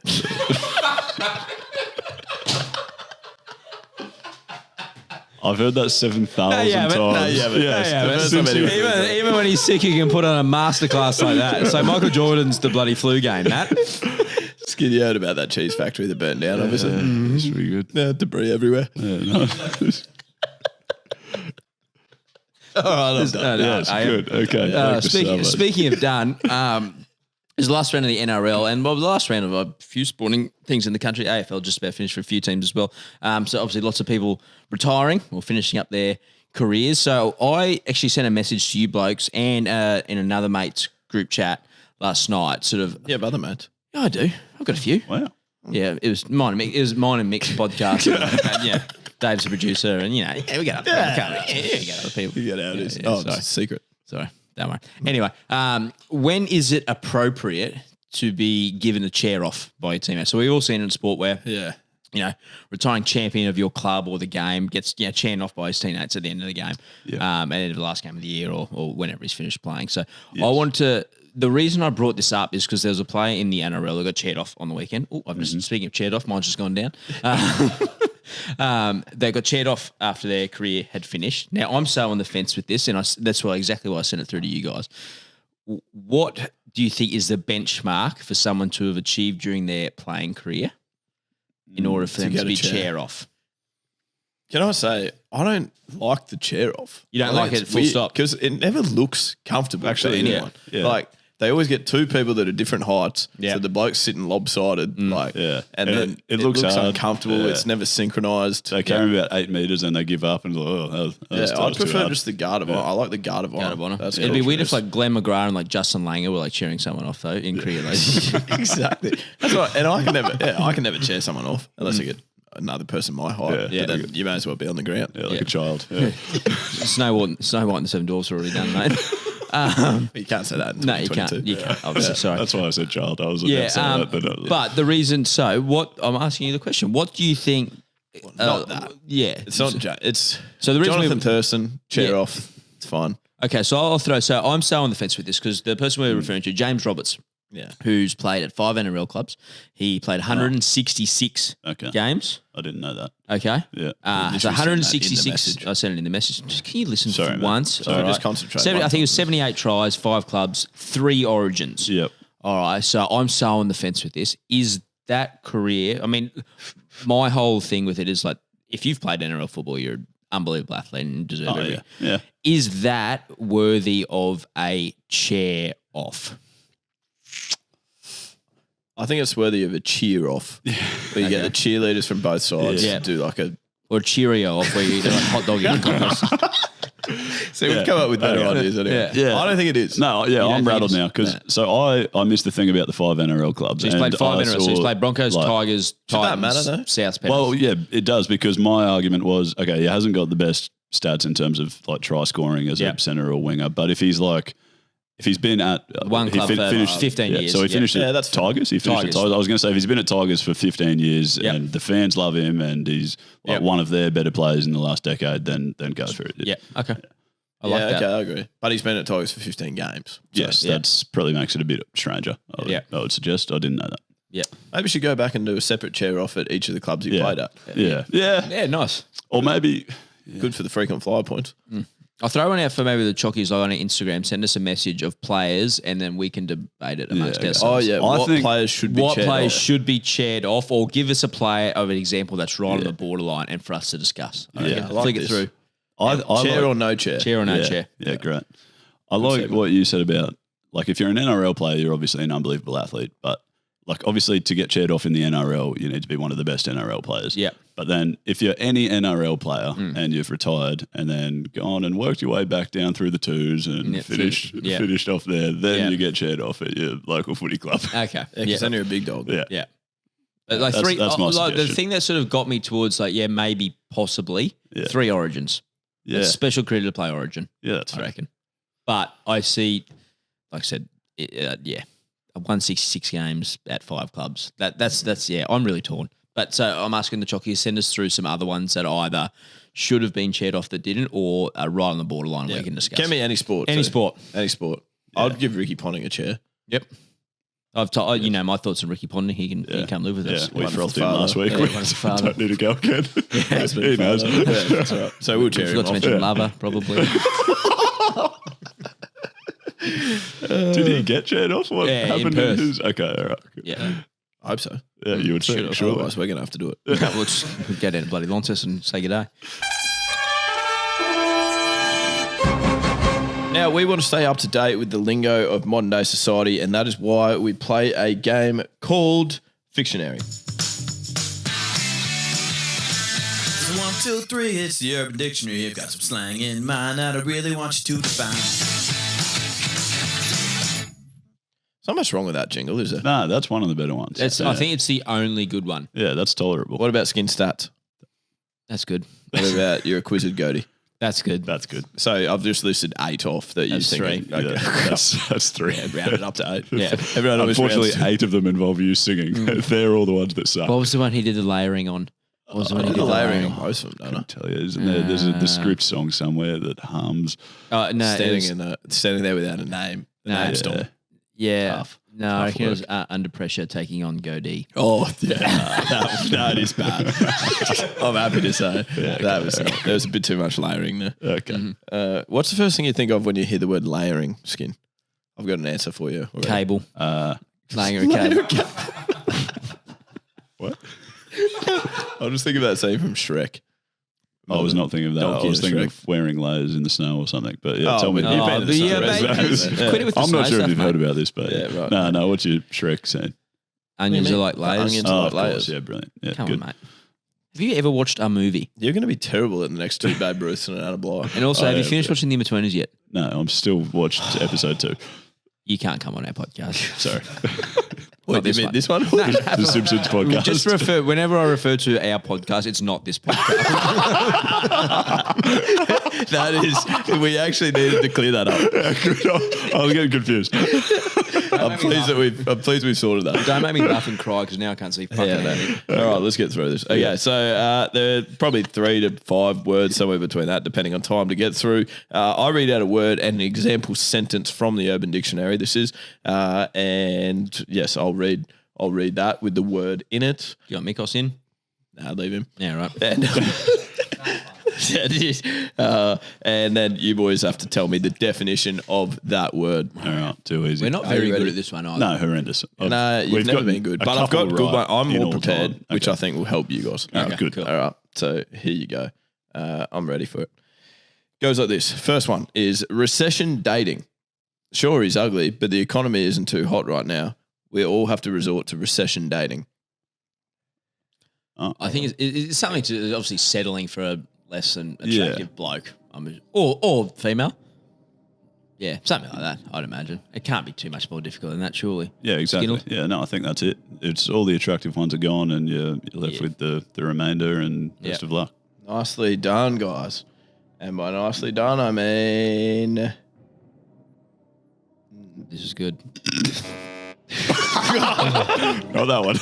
I've heard that 7,000 Yeah, times. but- No, you haven't. Yes, Yeah, the but first some time anyway. anyway. Even when he's sick, he can put on a masterclass like that. So Michael Jordan's the bloody flu game, Matt. Skid, you heard about that cheese factory that burnt down, obviously. It's really good. Yeah, debris everywhere. Yeah, no. All right, Yes, good. Okay. thank you so much. Speaking of done, it's the last round of the NRL and well, the last round of a few sporting things in the country. AFL just about finished for a few teams as well. So obviously lots of people retiring or finishing up their careers. So I actually sent a message to you blokes and in another mate's group chat last night. Sort of, Yeah, brother, mate. yeah, I do. I've got a few. Wow. Yeah, it was mine. It was mine and Mick's podcast. And, yeah, Dave's the producer, and yeah, we got other we got other people. You get out. Yeah, Oh, sorry. it's a secret. Sorry, don't worry. Anyway, when is it appropriate to be given a chair off by your teammate? So we've all seen it in sport where, Yeah. you know, retiring champion of your club or the game gets chained off by his teammates at the end of the game, Yeah. at the end of the last game of the year or whenever he's finished playing. So I wanted to. The reason I brought this up is because there was a player in the NRL that got chaired off on the weekend. Oh, I've just speaking of chaired off, mine's just gone down. They got chaired off after their career had finished. Now I'm so on the fence with this, and that's exactly why I sent it through to you guys. What do you think is the benchmark for someone to have achieved during their playing career in order for them get to a be chair. chair off? Can I say, I don't like the chair off. You don't like it, full stop? Because it never looks comfortable Actually, to yeah. anyone. Yeah. Like, they always get two people that are different heights. Yeah. So the bloke's sitting lopsided. Like, Yeah. And And then it looks hard. uncomfortable. Yeah. It's never synchronized. They carry about 8 meters and they give up and I'd prefer just the guard of honor. I like the guard of honor. Guard of honor. That's It'd be cool. weird if like Glenn McGrath and like Justin Langer were like cheering someone off though in cricket. Like, Exactly. That's right. And I can never chair someone off unless I get another person my height. Yeah. But then you may as well be on the ground. Yeah, like a child. Yeah. Snow White and the Seven Dwarfs are already done, mate. You can't say that in No, you can't. 2022. You can't. Obviously, sorry. That's why I said child. I was about to say that, but the reason, so what I'm asking you the question: what do you think? Not that. Yeah, It's not. It's So the reason Jonathan we- Thurston chair Yeah. off. It's fine. Okay, so I'll throw. So I'm so on the fence with this because the person we're referring to, James Roberts, Yeah. who's played at 5 NRL clubs, he played 166 Okay. games. I didn't know that. Okay, Yeah. so literally sent that in the 166. message. I sent it in the message. Just, can you listen Sorry, for mate. once? Sorry, All just concentrate I one think it was time. 78 tries, 5 clubs, 3 origins. Yep. All right, so I'm so on the fence with this. Is that career? I mean, my whole thing with it is like, if you've played NRL football, you're an unbelievable athlete and deserve Oh, every. yeah. Yeah. Is that worthy of a chair off? I think it's worthy of a cheer off. Where you get the cheerleaders from both sides Yeah. to do like a Or a Cheerio off where you eat like hot dog in Congress. See, we've come up with better ideas anyway. Yeah. I don't think it is. No, yeah, don't I'm think rattled it's- now because no. so I missed the thing about the 5 NRL clubs. So he's played and 5 I NRL. So he's saw, played Broncos, like- Tigers, that Titans, matter, though? South Panthers. Well, yeah, it does because my argument was, okay, he hasn't got the best stats in terms of like try scoring as Yeah. a centre or winger, but if he's been at One club for finished 15 years. So he Yeah. finished Yeah, at that's Tigers. He finished Tigers. at Tigers. I was going to say if he's been at Tigers for 15 years Yep. and the fans love him and he's like Yep. one of their better players in the last decade, then go for it. yeah, okay. I like that. Okay, I agree. But he's been at Tigers for 15 games. So Yes, that's probably makes it a bit stranger. I would suggest. I didn't know that. Yeah. maybe we should go back and do a separate chair off at each of the clubs he Yeah. played at. Yeah. Yeah, nice. Or maybe Good for the frequent flyer points. I'll throw one out for maybe the Chockies on Instagram. Send us a message of players and then we can debate it amongst okay. ourselves. Oh, yeah. I What think- players should be What chaired players off? should be chaired off, or give us a player of an example that's right on the borderline and for us to discuss. I reckon. I like Flick it this. through. I Chair like, or no chair? Chair or no yeah, chair. Yeah, great. I like what you said about like if you're an NRL player, you're obviously an unbelievable athlete, but like obviously to get chaired off in the NRL, you need to be one of the best NRL players. Yeah. But then if you're any NRL player and you've retired and then gone and worked your way back down through the twos and Yeah, finished off there, then Yeah. you get chaired off at your local footy club. Okay. Yeah, because then you're a big dog. Yeah. Yeah. But like That's- that's my like the suggestion. thing that sort of got me towards like, maybe possibly 3 origins. Yeah. A special creator to play origin, Yeah, that's I fair. reckon. But I see, like I said, I've won 66 games at 5 clubs. That's I'm really torn. But so I'm asking the Chockies, send us through some other ones that either should have been chaired off that didn't, or are right on the borderline we can discuss. Can be any sport. Any too. sport. Any sport. I'd give Ricky Ponting a chair. Yep. My thoughts on Ricky Ponting. He can come live with Yeah, us. we Wonderful frothed him father. last week. Yeah, We wonderful father. don't need to go again. Husband, He knows. father. Yeah, that's all right. So we'll chair him Forgot to off. mention lover, probably. Did he get chaired off? What Yeah, in happened Perth. his? Okay, all right. Yeah. I hope so. Yeah, you would think, sure. Otherwise, we're going to have to do it. We'll just get in bloody Launceston and say good day. Now, we want to stay up to date with the lingo of modern day society, and that is why we play a game called Fictionary. 1, 2, 3, it's the Urban Dictionary. I've got some slang in mind that I really want you to define. There's not much wrong with that jingle, is there? No, that's one of the better ones. I think it's the only good one. Yeah, that's tolerable. What about skin stats? That's good. What about your acquisitive Gode? That's good. That's good. So I've just listed 8 off that you That's think. 3. Okay. Yeah, that's 3. Yeah, round it up to 8. Yeah. Everyone always Unfortunately, rounds to- 8 of them involve you singing. They're all the ones that suck. What was the one he did the layering on? What was the one he I'm did the layering layering on on? most of them, don't I? I tell you, isn't there? There's the script song somewhere that hums. No, Standing there without a name. The No, name yeah. storm. yeah. Tough. No, I reckon it was work. Under Pressure taking on Gode. Oh, yeah. that is bad. I'm happy to say. There was a bit too much layering there. Okay. What's the first thing you think of when you hear the word layering, Skin? I've got an answer for you. already. Cable. Uh, Laying a cable. what? I'll just think of that scene from Shrek. I was not thinking of that. Donkey I was and thinking Shrek. of wearing layers in the snow or something. But yeah, Oh, tell me. but you've been to the yeah, snow mate. reservoir. Quit it with the I'm not snow sure if stuff, you've mate. heard about this, but Yeah, right. No, what's your Shrek saying? Onions What do are you like mean? layers. Onions Oh, are of like course. layers. Yeah, brilliant. Yeah, Come good. on, mate. Have you ever watched a movie? You're going to be terrible at the next 2 Babe Ruths and Anna Bligh. And also, Oh, have you yeah, finished yeah. watching The In-Betweeners yet? No, I'm still watched episode 2. You can't come on our podcast. Sorry. What, this you mean one. this one? The Simpsons podcast. Just refer whenever I refer to our podcast, it's not this podcast. That is, we actually needed to clear that up. I was getting confused. I'm pleased we've sorted that. Don't make me laugh and cry because now I can't see fucking anything. All right, let's get through this. Okay, so there are probably 3 to 5 words, somewhere between that, depending on time to get through. I read out a word and an example sentence from the Urban Dictionary. This is, and yes, I'll read that with the word in it. You got Mikos in? Nah, leave him. Yeah, right. And then you boys have to tell me the definition of that word. All right, too easy. We're not Are you very ready? good at this one either. No, horrendous. Nah, you've We've never got been good, a but I've got couple good one. right I'm in more all prepared, time. which Okay. I think will help you guys. All right, good. cool. All right, so here you go. I'm ready for it. Goes like this. First one is recession dating. Sure, he's ugly, but the economy isn't too hot right now. We all have to resort to recession dating. Oh. I think it's something to obviously settling for a less than attractive bloke, or female. Yeah, something like that. I'd imagine it can't be too much more difficult than that, surely. Yeah, exactly. Skinnle? Yeah, no, I think that's it. It's all the attractive ones are gone, and you're left with the remainder. And best of luck. Nicely done, guys. And by nicely done, I mean This is good. Not that one.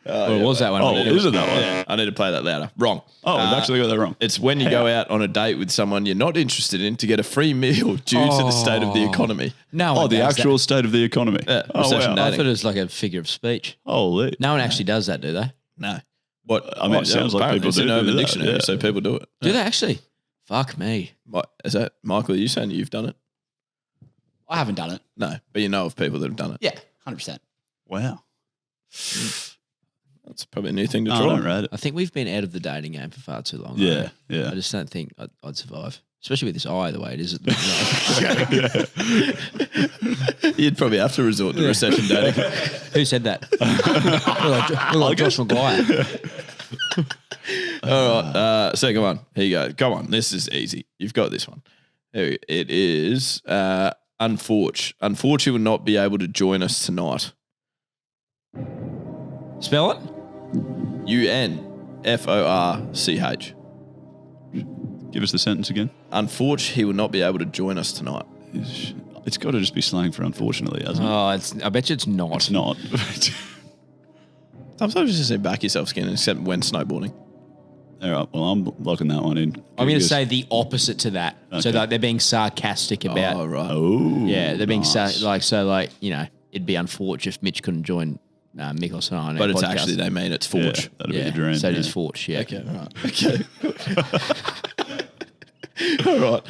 Well, was that one? Oh, is it that one? Yeah, I need to play that louder. Wrong. Oh, we've actually got that wrong. It's when you go out on a date with someone you're not interested in to get a free meal due to the state of the economy. No. Oh, the actual state of the economy. Yeah, Oh, recession wow. I dating. thought it was like a figure of speech. Holy. No one actually does that, do they? No. What? I mean, it sounds like apparently people it's do in do Urban that, Dictionary, yeah. so people do it. Do they actually? Fuck me. What, is that Michael? Are you saying you've done it? I haven't done it. No, but you know of people that have done it. Yeah, 100%. Wow. That's probably a new thing to No, I try. don't rate it. I think we've been out of the dating game for far too long. Yeah, right? yeah. I just don't think I'd survive, especially with this eye the way it is at the moment. You'd probably have to resort to recession dating. Who said that? Look like Josh Maguire. All right, second one. Here you go. Go on. This is easy. You've got this one. Here it is. Unfortunately, will not be able to join us tonight. Spell it. UNFORCH. Give us the sentence again. Unfortunately, he will not be able to join us tonight. It's got to just be slang for unfortunately, hasn't it? Oh, I bet you it's not. It's not. Sometimes you just say back yourself skin, except when snowboarding. All right. Well, I'm locking that one in. I'm going to say the opposite to that. So Okay. like they're being sarcastic about. Oh, right. Oh. Yeah, they're being nice. it'd be unfortunate if Mitch couldn't join Mikkelson on our But it's podcast. actually, they mean it's Yeah, forge. that'd be the dream. So it yeah. is Forge, yeah. Okay, all right. Okay. All right.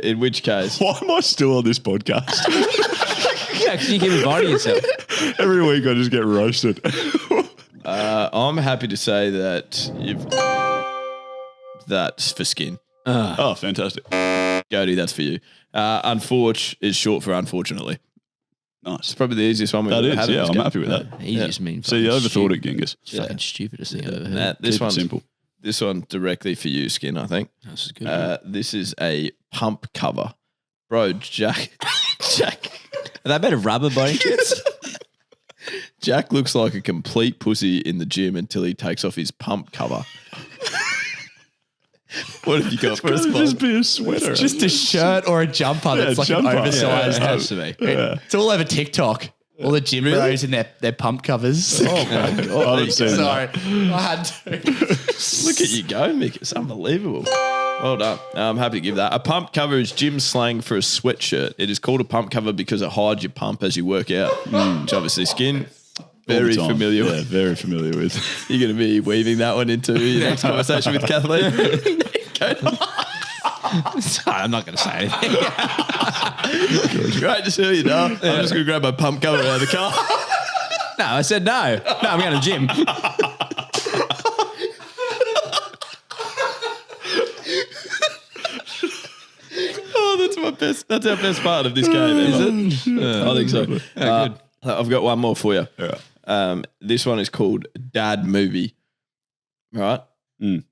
In which case, Why am I still on this podcast? Yeah, because you keep inviting yourself. Every week I just get roasted. I'm happy to say that that's for skin. Oh, fantastic. Gode, that's for you. Unforge is short for unfortunately. Nice. It's probably the easiest one we've That ever is, had. yeah, on I'm this happy with that. He just mean So you fucking overthought stupid. it, Genghis. It's fucking stupidest thing I've ever heard. Nah, this Keep it one's simple. This one directly for you, Skin, I think. This is good. This is a pump cover. Bro, Jack. Are they made of rubber blankets? Jack looks like a complete pussy in the gym until he takes off his pump cover. What have you got for us, Could Bob? just be a sweater. Just a shirt or a jumper that's like jumper. an oversized. It has to be. It's all over TikTok. All the gym bros in their pump covers. Oh, my God. I haven't seen that. Sorry, I had to. Look at you go, Mick. It's unbelievable. Well done. I'm happy to give that. A pump cover is gym slang for a sweatshirt. It is called a pump cover because it hides your pump as you work out, which obviously Skin. Very All the time. familiar Yeah, with. very familiar with. You're going to be weaving that one into your next conversation with Kathleen. I'm not going to say anything. Great to see you, Dale. I'm just going to grab my pump cover out of the car. No, I said no. No, I'm going to the gym. Oh, that's my best. That's our best part of this game. Is it? I think so. Good. I've got one more for you. This one is called Dad Movie. Right? Mm.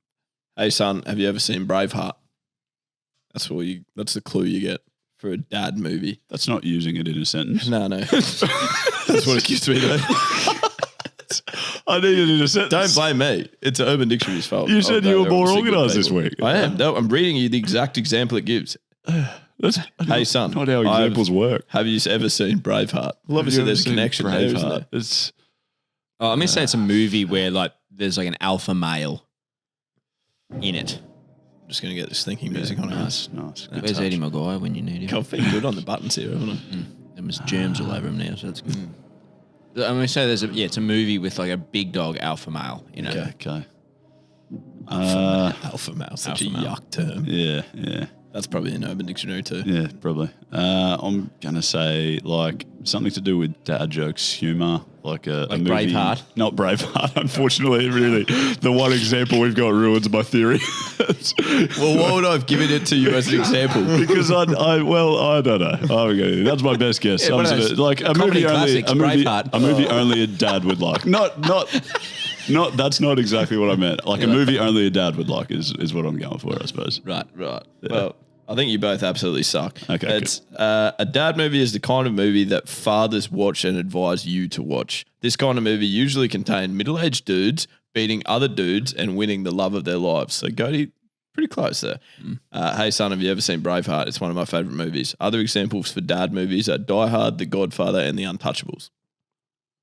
Hey son, have you ever seen Braveheart? That's the clue you get for a dad movie. That's not using it in a sentence. No. That's what it gives me though. I need it in a sentence. Don't blame me. It's Urban Dictionary's fault. You said you were They're more obviously good organised this people. week. I am. No, I'm reading you the exact example it gives. That's Hey son, not how examples work. Have you ever seen Braveheart? Well, obviously there's a connection there, isn't there? It's Oh, I'm going to say it's a movie where like there's like an alpha male in it. I'm just going to get this thinking music on. nice. Good Where's touch. Eddie Maguire when you need him? I've been good on the buttons here, haven't I? There was germs all over him now, so that's good. I'm going to say it's a movie with like a big dog alpha male, you know. Okay. Alpha male, such a Alpha male. yuck term. Yeah. That's probably in Urban Dictionary too. Yeah, probably. I'm gonna say like something to do with dad jokes, humor, like a Like movie. Braveheart? Not Braveheart, unfortunately. Really, the one example we've got ruins my theory. Well, why would I have given it to you as an example? Because I don't know. That's my best guess. Yeah, one of those Like a comedy movie only, classics, a movie, Braveheart. a movie only a dad would like. Not That's not exactly what I meant. Like a movie only a dad would like is what I'm going for, I suppose. Right. Right. Well, I think you both absolutely suck. Okay, It's a dad movie is the kind of movie that fathers watch and advise you to watch. This kind of movie usually contains middle-aged dudes beating other dudes and winning the love of their lives. So Gode, pretty close there. Hey son, have you ever seen Braveheart? It's one of my favourite movies. Other examples for dad movies are Die Hard, The Godfather, and The Untouchables.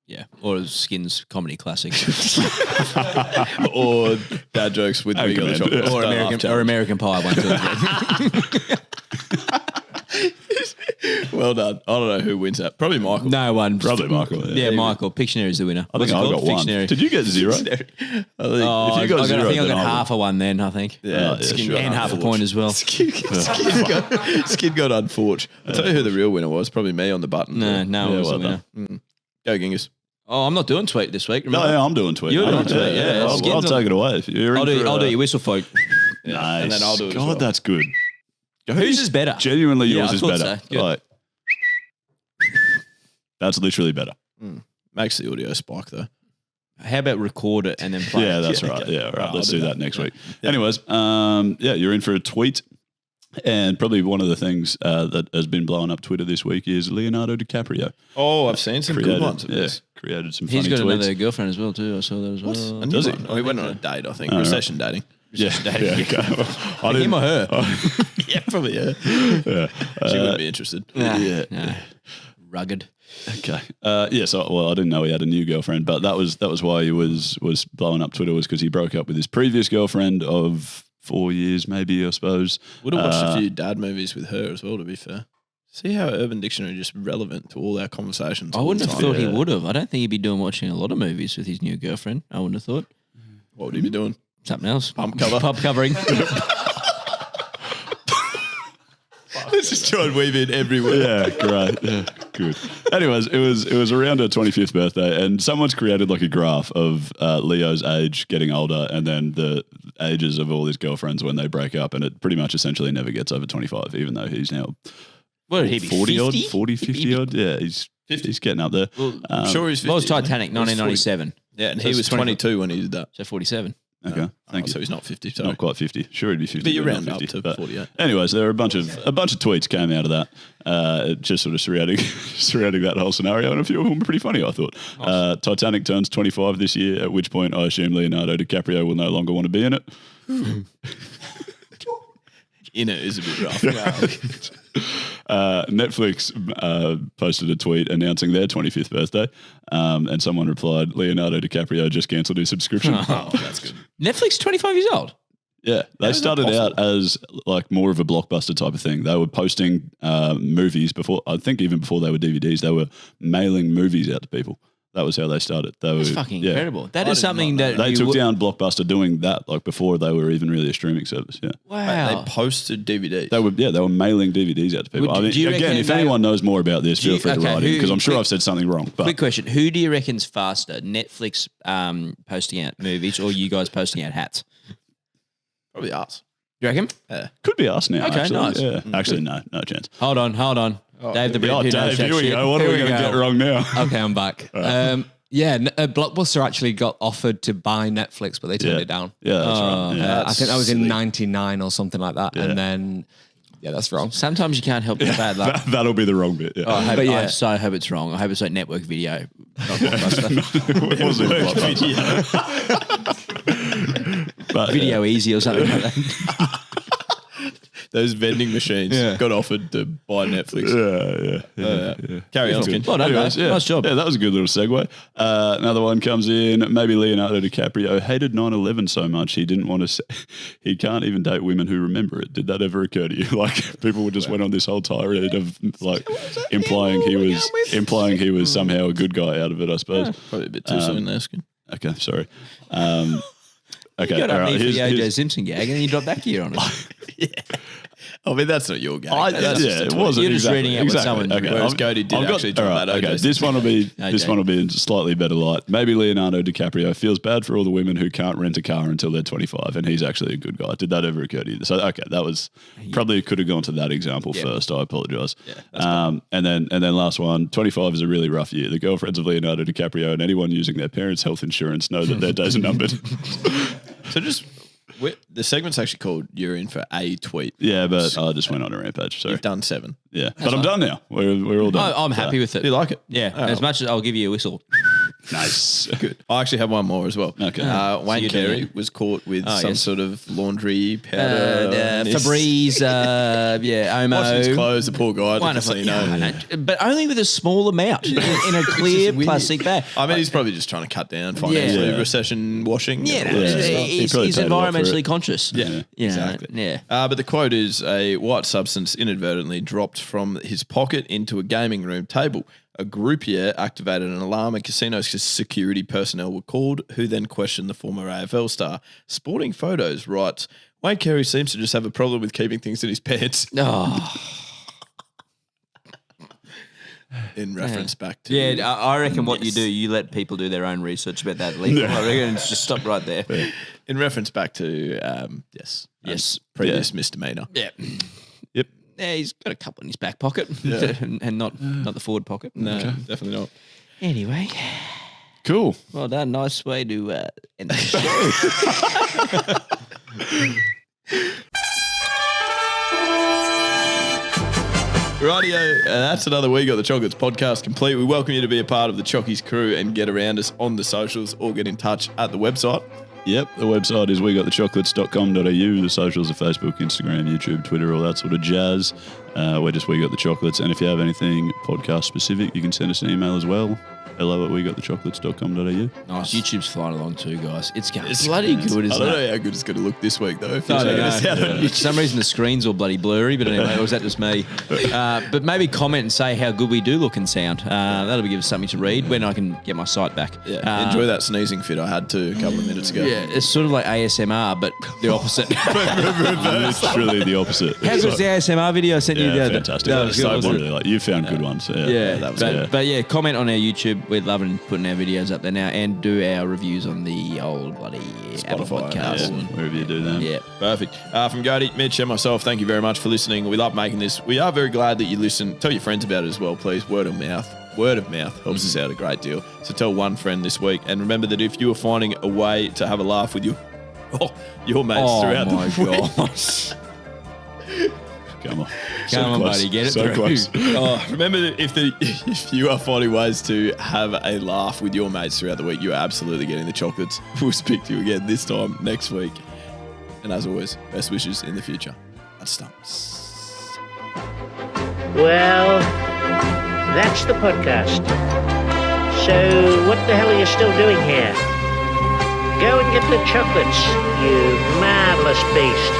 Yeah. Or Skins comedy classic. Or dad jokes with me on the chocolate. Or American Pie 1, 2, 3. Well done. I don't know who wins that. Probably Michael. No one. Probably Michael. Yeah, Michael. Pictionary is the winner. I think I got one. Fictionary. Did you get 0? I think Oh, If you got I zero, think I then got I half a one then, I think. Yeah, sure. And half a point as well. Skid got unfortunate. I'll tell you who the real winner was. Probably me on the button. No, no one was the well winner. Go Genghis. Oh, I'm not doing tweet this week. No, Remember? yeah, I'm doing tweet. You're doing mate. tweet, yeah. I'll Skins take it away. If you're in for, I'll do your whistle folk. Nice. And then I'll do it as God, well. that's good. Whose is better? Genuinely, Yeah, yours I is thought better. so. Good. Like, that's literally better. Makes the audio spike though. How about record it and then play Yeah, it? that's right. okay. Yeah, all right. I'll Let's do do that. that next week. Anyways, yeah, you're in for a tweet. And probably one of the things that has been blowing up Twitter this week is Leonardo DiCaprio. Oh, I've seen some good ones of this. Created some He's funny got tweets. another girlfriend as well too. I saw that as well. Does he? Oh, he went on a date, I think. Recession dating. Yeah, yeah, okay. I Him or her? Yeah, probably. Yeah. yeah. She wouldn't be interested. Nah. Rugged. Okay. Yeah. So, well, I didn't know he had a new girlfriend, but that was why he was blowing up Twitter, was because he broke up with his previous girlfriend of 4 years, maybe, I suppose. Would have watched a few dad movies with her as well, to be fair. See how Urban Dictionary is just relevant to all our conversations. I all wouldn't the have time. thought he would have. I don't think he'd be watching a lot of movies with his new girlfriend. I wouldn't have thought. What would he be doing? Something else. Pump cover. Pub covering. Let's just try and weave in everywhere. Yeah, great. Yeah, good. Anyways, it was around her 25th birthday, and someone's created like a graph of Leo's age getting older, and then the ages of all his girlfriends when they break up, and it pretty much essentially never gets over 25, even though he's now What did he be? 40 odd, 50? 40, 50 odd. Yeah, he's getting up there. Well, I'm sure he's 50. What was Titanic? 1997. Yeah, and So he it's was 20 22 when he did that. So 47. Okay, thank you. So he's not 50. Sorry. Not quite 50. Sure, he'd be 50. But you not round up 50, to but 48. Anyways, there were a bunch of tweets came out of that, just sort of surrounding that whole scenario, and a few of them were pretty funny, I thought. Titanic turns 25 this year, at which point I assume Leonardo DiCaprio will no longer want to be in it. In it is a bit rough. Netflix posted a tweet announcing their 25th birthday, and someone replied, Leonardo DiCaprio just cancelled his subscription. Oh, that's good. Netflix 25 years old. Yeah, they started out as like more of a blockbuster type of thing. They were posting movies before, I think even before they were DVDs, they were mailing movies out to people. That was how they started. That's fucking incredible. That is something that They you took would- down Blockbuster doing that like before they were even really a streaming service. Yeah. Wow. They posted DVDs. They were mailing DVDs out to people. Would- I mean, do you again, reckon if they- anyone knows more about this, Do feel you- free to okay, write in, who- because I'm sure quick- I've said something wrong. But Quick question. Who do you reckon's faster? Netflix posting out movies or you guys posting out hats? Probably us. You reckon? could be us now. Okay, actually. nice. Yeah. Actually, no chance. Hold on. Dave the Brit. Oh, who knows Dave, that here we shit? go. What are Here we we going to go. get wrong now? Okay, I'm back. Blockbuster actually got offered to buy Netflix, but they turned it down. Yeah, that's right. Yeah. I think that was silly. in 99 or something like that. Yeah. And then, that's wrong. Sometimes you can't help your bad luck. That'll be the wrong bit. Yeah. I But yeah. so hope it's wrong. I hope it's like network video. Not Blockbuster. It wasn't Blockbuster. But, Video easy or something like that. Those vending machines got offered to buy Netflix. Yeah. Carry on, Good. Skin. Well done, Anyways, Dave. Nice job. Yeah, that was a good little segue. Another one comes in. Maybe Leonardo DiCaprio hated 9/11 so much he didn't want to say he can't even date women who remember it. Did that ever occur to you? Like people just went on this whole tirade of like implying he was somehow a good guy out of it. I suppose. Probably a bit too soon there, Skin. Okay, sorry. Okay, You got all up right. me for the Here's- O.J. Simpson gag and then you dropped that gear on it. I mean, that's not your game. It wasn't. You're just reading out what someone- Whereas Gode did actually draw that. Okay, this one will be in slightly better light. Maybe Leonardo DiCaprio feels bad for all the women who can't rent a car until they're 25, and he's actually a good guy. Did that ever occur to you? So that was probably could have gone to that example first. I apologise. And then last one. 25 is a really rough year. The girlfriends of Leonardo DiCaprio and anyone using their parents' health insurance know that their days are numbered. So the segment's actually called "You're in for a tweet." Yeah, but I just went on a rampage. Sorry. You've done 7. Yeah, but I'm done now. We're all done. I'm happy with it. Do you like it? Yeah, as much as I'll give you a whistle. Nice. Good. I actually have one more as well. Okay. Wayne you're doing Carey it. was caught with some sort of laundry powder. Febreze, Omo. Washing his clothes, the poor guy at the Wonderful. casino. But only with a small amount in a clear plastic bag. I mean, he's probably just trying to cut down financially recession washing. Yeah, He probably he's paid a lot for environmentally it. conscious. Yeah, exactly. Yeah. But the quote is a white substance inadvertently dropped from his pocket into a gaming room table. A groupier activated an alarm and casino security personnel were called, who then questioned the former AFL star. Sporting Photos writes, Wayne Carey seems to just have a problem with keeping things in his pants. Oh. In reference back to... Yeah, I reckon what you do, you let people do their own research about that legal. I reckon it's just stop right there. In reference back to, previous misdemeanor. Yeah. Yep. Yeah, he's got a couple in his back pocket and not the forward pocket. No, definitely not. Anyway. Cool. Well done. Nice way to end the show. Rightio, that's another We Got the Chocolates podcast complete. We welcome you to be a part of the Chockies crew and get around us on the socials or get in touch at the website. Yep, the website is wegotthechocolates.com.au. The socials are Facebook, Instagram, YouTube, Twitter, all that sort of jazz. We're just We Got the Chocolates. And if you have anything podcast specific, you can send us an email as well. hello@wegotthechocolates.com.au. Nice. YouTube's flying along too, guys. It's going bloody good, isn't I don't it? know how good it's going to look this week, though. I don't know. For some reason, the screen's all bloody blurry, but anyway, or was that just me? But maybe comment and say how good we do look and sound. That'll give us something to read when I can get my sight back. Yeah, enjoy that sneezing fit I had a couple of minutes ago. Yeah, it's sort of like ASMR, but the opposite. Literally the opposite. How good's the ASMR video I sent you the other day? Fantastic. That was good, wasn't it? You found good ones. But yeah, comment on our YouTube. We're loving putting our videos up there now, and do our reviews on the old bloody Apple Podcast. Wherever you do that. Yeah, perfect. From Gode, Mitch, and myself, thank you very much for listening. We love making this. We are very glad that you listen. Tell your friends about it as well, please. Word of mouth. Word of mouth helps us out a great deal. So tell one friend this week, and remember that if you are finding a way to have a laugh with your mates throughout the week. Gosh. Come on. Come on, buddy, get it so through. Close. Remember that if you are finding ways to have a laugh with your mates throughout the week, you are absolutely getting the chocolates. We'll speak to you again this time next week. And as always, best wishes in the future. That's stumps. Well, that's the podcast. So what the hell are you still doing here? Go and get the chocolates, you marvelous beast.